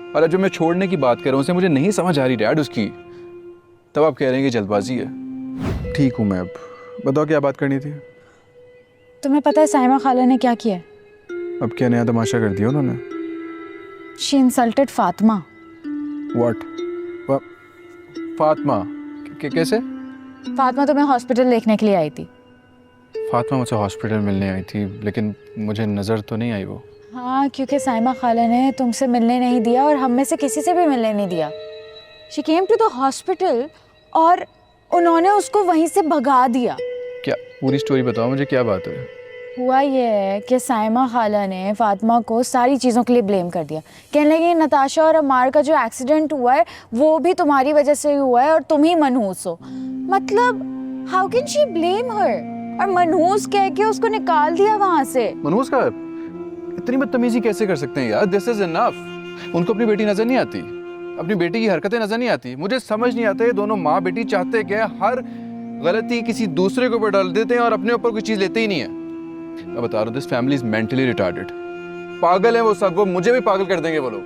और अब जो मैं छोड़ने की बात कर रहा हूँ उसे मुझे नहीं समझ आ रही डैड उसकी, तब आप कह रहे हैं कि जल्दबाजी है। ठीक हूँ मैं, अब बताओ क्या बात करनी थी। तुम्हें पता है साइमा खाला ने क्या किया? अब क्या नया तमाशा कर दिया उन्होंने? She insulted Fatima. What? Fatima? कैसे? फातिमा तुम्हें हॉस्पिटल देखने के लिए आई थी। फातिमा मुझसे हॉस्पिटल मिलने आई थी, लेकिन मुझे नज़र तो नहीं आई वो। हाँ, क्योंकि साइमा खाला ने तुमसे मिलने नहीं दिया और हम में से किसी से भी मिलने नहीं दिया। She came to the hospital और उन्होंने उसको वहीं से भगा दिया। क्या पूरी स्टोरी बताओ मुझे, क्या बात है? हुआ ये है कि साइमा खाला ने फातिमा को सारी चीज़ों के लिए ब्लेम कर दिया। कहने लगी नताशा और अमार का जो एक्सीडेंट हुआ है वो भी तुम्हारी वजह से ही हुआ है और तुम ही मनहूस हो। मतलब हाउ कैन शी ब्लेम हर? और मनहूस कह के उसको निकाल दिया वहां से। मनहूस का इतनी बदतमीजी कैसे कर सकते हैं यार? This is enough. उनको अपनी बेटी नजर नहीं आती, अपनी बेटी की हरकतें नजर नहीं आती। मुझे समझ नहीं आता ये दोनों माँ बेटी चाहते क्या? हर गलती किसी दूसरे के ऊपर डाल देते हैं और अपने ऊपर कोई चीज लेते ही नहीं है। मैं बता रहा हूँ, this family is mentally retarded. पागल है वो सब, वो मुझे भी पागल कर देंगे वो लोग।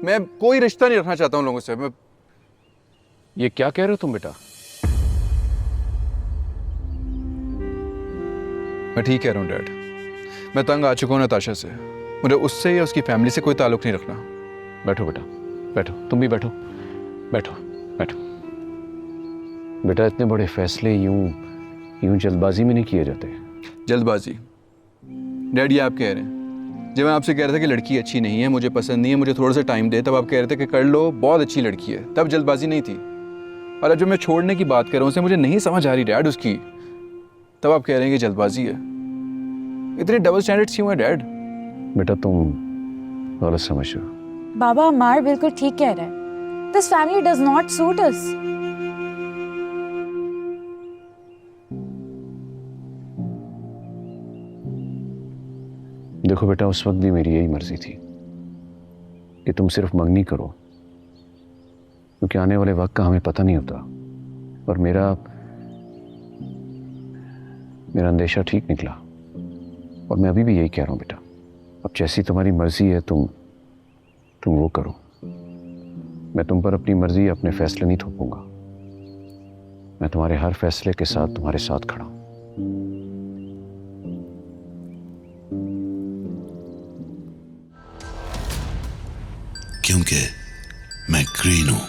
मैं कोई रिश्ता नहीं रखना चाहता हूँ लोगों से। मैं ये क्या कह रहे हो तुम बेटा? मैं ठीक कह रहा हूँ डैड। मैं तंग आ चुका हूँ नताशा से। मुझे उससे या उसकी फैमिली से कोई ताल्लुक नहीं रखना। बैठो बेटा, बैठो, तुम भी बैठो, बैठो, बैठो। बेटा इतने बड़े फैसले यूं जल्दबाजी में नहीं किए जाते। जल्दबाजी? डैड ये आप कह रहे हैं? जब मैं आपसे कह रहा था कि लड़की अच्छी नहीं है, मुझे पसंद नहीं है, मुझे थोड़ा सा टाइम दे, तब आप कह रहे थे कि कर लो, बहुत अच्छी लड़की है। तब जल्दबाजी नहीं थी। और अब जो मैं छोड़ने की बात कर रहा हूँ उसे मुझे नहीं समझ आ रही डैड उसकी, तब आप कह रहे हैं कि जल्दबाजी है। इतने डबल स्टैंडर्ड्स क्यों है डैड? बेटा तुम गलत समझ रहे हो। बाबा अमार बिल्कुल ठीक कह रहा है। This family does not suit us. देखो बेटा, उस वक्त भी मेरी यही मर्जी थी कि तुम सिर्फ मंगनी करो, क्योंकि आने वाले वक्त का हमें पता नहीं होता। और मेरा अंदेशा ठीक निकला और मैं अभी भी यही कह रहा हूं बेटा। अब जैसी तुम्हारी मर्जी है तुम वो करो। मैं तुम पर अपनी मर्जी, अपने फैसले नहीं थोपूंगा। मैं तुम्हारे हर फैसले के साथ तुम्हारे साथ खड़ा हूं। क्योंकि मैं ग्रीन हूं।